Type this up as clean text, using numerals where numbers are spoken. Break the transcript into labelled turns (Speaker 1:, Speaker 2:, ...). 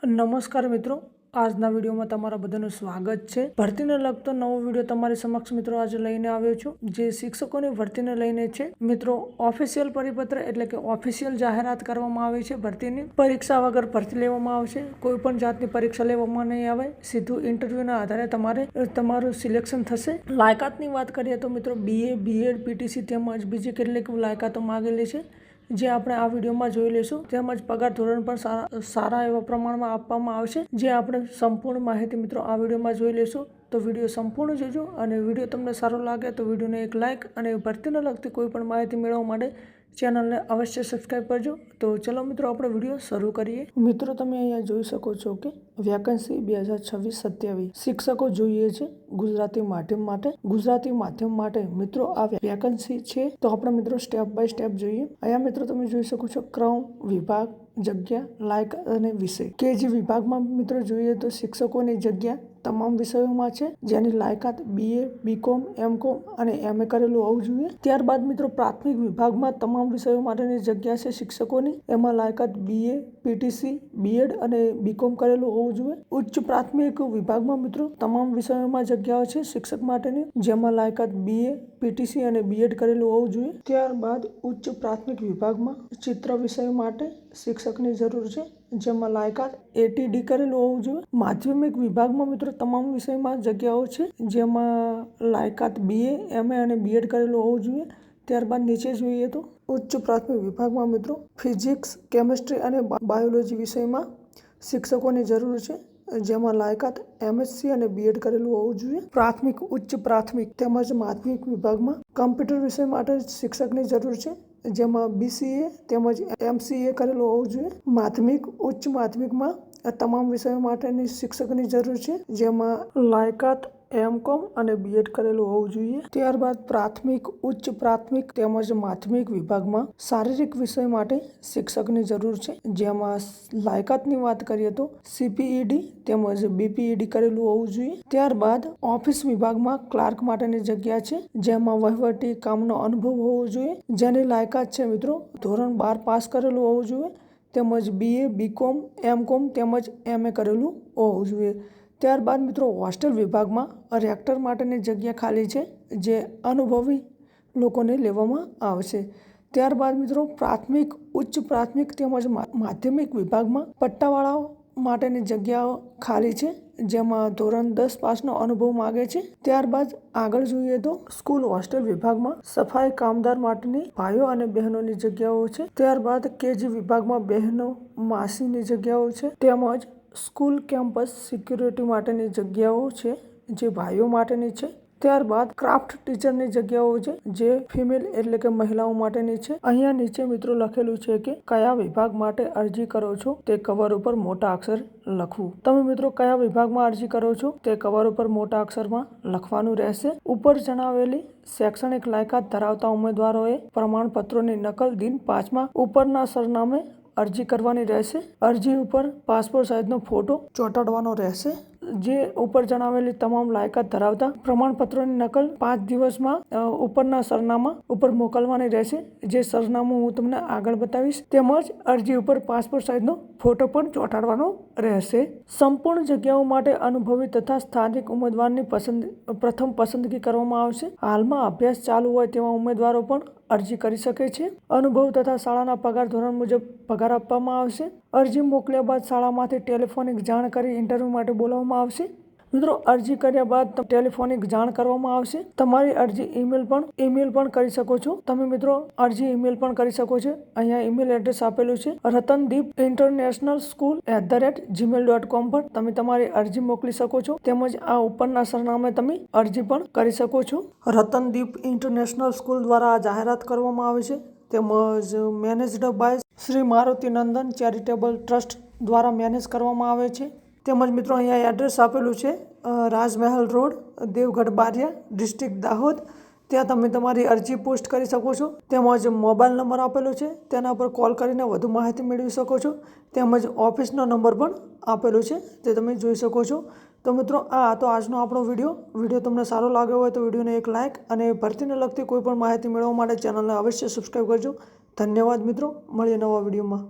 Speaker 1: નમસ્કાર મિત્રો, આજના વિડીયોમાં તમારા બધાનું સ્વાગત છે। ભરતીને લગતો નવો વિડીયો તમારી સમક્ષ મિત્રો આજે લઈને આવ્યો છું, જે શિક્ષકોની ભરતીને લઈને છે। મિત્રો, ઓફિશિયલ પરિપત્ર એટલે કે ઓફિશિયલ જાહેરાત કરવામાં આવી છે। ભરતીની પરીક્ષા વગર ભરતી લેવામાં આવશે। કોઈ પણ જાતની પરીક્ષા લેવામાં નહીં આવે, સીધું ઇન્ટરવ્યુના આધારે તમારું સિલેક્શન થશે। લાયકાતની વાત કરીએ તો મિત્રો BA, BEd, PTC તેમજ બીજી કેટલીક લાયકાતો માંગેલી છે, જે આપણે આ વિડીયોમાં જોઈ લઈશું। તેમજ પગાર ધોરણ પણ સારા એવા પ્રમાણમાં આપવામાં આવશે, જે આપણે સંપૂર્ણ માહિતી મિત્રો આ વિડીયોમાં જોઈ લઈશું। તો વિડીયો સંપૂર્ણ જોજો, અને વિડીયો તમને સારો લાગે તો વિડીયોને એક લાઇક, અને ભરતીને લગતી કોઈ પણ માહિતી મેળવવા માટે ચેનલને અવશ્ય સબસ્ક્રાઈબ કરજો। તો ચલો મિત્રો, આપણે વિડીયો શરૂ કરીએ। મિત્રો, તમે અહીંયા જોઈ શકો છો કે વેકેન્સી 2026-27 શિક્ષકો જોઈએ છે ગુજરાતી માધ્યમ માટે। ગુજરાતી માધ્યમ માટે મિત્રો આ વેકેન્સી છે, તો આપણે મિત્રો સ્ટેપ બાય સ્ટેપ જોઈએ। અહીંયા મિત્રો તમે જોઈ શકો છો ક્રમ, વિભાગ, જગ્યા, લાયકાત અને વિષય। KG વિભાગમાં મિત્રો જોઈએ તો શિક્ષકોની જગ્યા તમામ વિષયોમાં છે, જેની લાયકાત BA, BCom, MCom અને MA કરેલું હોવું જોઈએ। ત્યારબાદ મિત્રો પ્રાથમિક વિભાગમાં તમામ વિષયો માટેની જગ્યા છે શિક્ષકોની, એમાં લાયકાત BA, PTC, BEd અને BCom કરેલું હોવું જોઈએ। ઉચ્ચ પ્રાથમિક વિભાગમાં મિત્રો તમામ વિષયોમાં જગ્યાઓ છે શિક્ષક માટેની, જેમાં લાયકાત BA, PTC અને BEd કરેલું હોવું જોઈએ। ત્યારબાદ ઉચ્ચ પ્રાથમિક વિભાગમાં ચિત્ર વિષય માટે શિક્ષકની જરૂર છે, જેમાં લાયકાત ATD કરેલું હોવું જોઈએ। માધ્યમિક વિભાગમાં મિત્રો તમામ વિષયમાં જગ્યાઓ છે, જેમાં લાયકાત BA, MA અને BEd કરેલું હોવું જોઈએ। ત્યારબાદ નીચે જોઈએ તો ઉચ્ચ પ્રાથમિક વિભાગમાં મિત્રો ફિઝિક્સ, કેમિસ્ટ્રી અને બાયોલોજી વિષયમાં શિક્ષકોની જરૂર છે, જેમાં લાયકાત MSc અને BEd કરેલું હોવું જોઈએ। પ્રાથમિક, ઉચ્ચ પ્રાથમિક તેમજ માધ્યમિક વિભાગમાં કમ્પ્યુટર વિષય માટે શિક્ષકની જરૂર છે, જેમાં BCA તેમજ MCA કરેલું હોવું જોઈએ। માધ્યમિક, ઉચ્ચ માધ્યમિકમાં તમામ વિષયો માટેની શિક્ષકની જરૂર છે, જેમાં લાયકાત MCom અને BEd કરેલું હોવું જોઈએ। ત્યારબાદ પ્રાથમિક, ઉચ્ચ પ્રાથમિક તેમજ માધ્યમિક વિભાગમાં શારીરિક વિષય માટે શિક્ષકની જરૂર છે, જેમાં લાયકાતની વાત કરીએ તો CPED તેમજ BPED કરેલું હોવું જોઈએ। ત્યારબાદ ઓફિસ વિભાગમાં ક્લાર્ક માટેની જગ્યા છે, જેમાં વહીવટી કામનો અનુભવ હોવો જોઈએ, જેની લાયકાત છે મિત્રો ધોરણ 12 પાસ કરેલું હોવું જોઈએ, તેમજ BA, BCom, MCom તેમજ MA કરેલું હોવું જોઈએ। ત્યારબાદ મિત્રો હોસ્ટેલ વિભાગમાં રેક્ટર માટેની જગ્યા ખાલી છે, જે અનુભવી લોકોને લેવામાં આવશે। ત્યારબાદ મિત્રો પ્રાથમિક, ઉચ્ચ પ્રાથમિક તેમજ માધ્યમિક વિભાગમાં પટ્ટાવાળાઓ માટેની જગ્યાઓ ખાલી છે, જેમાં ધોરણ 10 પાસનો અનુભવ માગે છે। ત્યારબાદ આગળ જોઈએ તો સ્કૂલ હોસ્ટેલ વિભાગમાં સફાઈ કામદાર માટેની ભાઈઓ અને બહેનોની જગ્યાઓ છે। ત્યારબાદ KG વિભાગમાં બહેનો, માસીની જગ્યાઓ છે, તેમજ સ્કૂલ કેમ્પસ સિક્યુરિટી માટેની જગ્યાઓ છે, જે ભાઈઓ માટેની છે। ત્યારબાદ ક્રાફ્ટ ટીચરની જગ્યાઓ છે, જે ફિમેલ એટલે કે મહિલાઓ માટેની છે। અહીંયા નીચે મિત્રો લખેલું છે કે કયા વિભાગ માટે અરજી કરો છો તે કવર ઉપર મોટા અક્ષર લખવું। તમે મિત્રો કયા વિભાગમાં અરજી કરો છો તે કવર ઉપર મોટા અક્ષરમાં લખવાનું રહેશે। ઉપર જણાવેલી શૈક્ષણિક લાયકાત ધરાવતા ઉમેદવારોએ પ્રમાણપત્રોની નકલ દિન 5માં ઉપરના સરનામે અરજી કરવાની રહેશે। અરજી ઉપર પાસપોર્ટ સાઇઝનો ફોટો ચોંટાડવાનો રહેશે। જે ઉપર જણાવેલી તમામ લાયકાત ધરાવતા પ્રમાણપત્રોની નકલ 5 દિવસમાં ઉપરના સરનામા ઉપર મોકલવાની રહેશે, જે સરનામું હું તમને આગળ બતાવીશ। તેમજ અરજી ઉપર પાસપોર્ટ સાઇઝનો ફોટો પણ ચોંટાડવાનો રહેશે। સંપૂર્ણ જગ્યાઓ માટે અનુભવી તથા સ્થાનિક ઉમેદવારની પ્રથમ પસંદગી કરવામાં આવશે। હાલમાં અભ્યાસ ચાલુ હોય તેવા ઉમેદવારો પણ અરજી કરી શકે છે। અનુભવ તથા શાળાના પગાર ધોરણ મુજબ પગાર આપવામાં આવશે। અરજી મોકલ્યા બાદ શાળામાંથી ટેલિફોનિક જાણ કરી ઇન્ટરવ્યૂ માટે બોલાવવામાં આવશે। મિત્રો, અરજી કર્યા બાદ ટેલિફોનિક જાણ કરવામાં આવશે। તમારી અરજી ઈમેલ પણ કરી શકો છો। તમે મિત્રો અરજી ઈમેલ પણ કરી શકો છો। અહીંયા ઈમેલ એડ્રેસ આપેલું છે ratandeepinternationalschool@gmail.com પર તમે તમારી અરજી મોકલી શકો છો, તેમજ આ ઉપરના સરનામે તમે અરજી પણ કરી શકો છો। રતનદીપ ઇન્ટરનેશનલ સ્કૂલ દ્વારા આ જાહેરાત કરવામાં આવી છે, તેમજ managed by Shri Maruti Nandan charitable trust દ્વારા મેનેજ કરવામાં આવે છે। તેમજ મિત્રો અહીંયા એડ્રેસ આપેલું છે રાજમહેલ રોડ, દેવગઢ બારિયા, ડિસ્ટ્રિક્ટ દાહોદ। ત્યાં તમે તમારી અરજી પોસ્ટ કરી શકો છો। તેમજ મોબાઈલ નંબર આપેલો છે, તેના પર કોલ કરીને વધુ માહિતી મેળવી શકો છો। તેમજ ઓફિસનો નંબર પણ આપેલો છે, તે તમે જોઈ શકો છો। તો મિત્રો આ તો આજનો આપણો વિડીયો તમને સારો લાગ્યો હોય તો વિડીયોને એક લાઇક, અને ભરતીને લગતી કોઈ પણ માહિતી મેળવવા માટે ચેનલને અવશ્ય સબસ્ક્રાઈબ કરજો। ધન્યવાદ મિત્રો, મળીએ નવા વિડીયોમાં।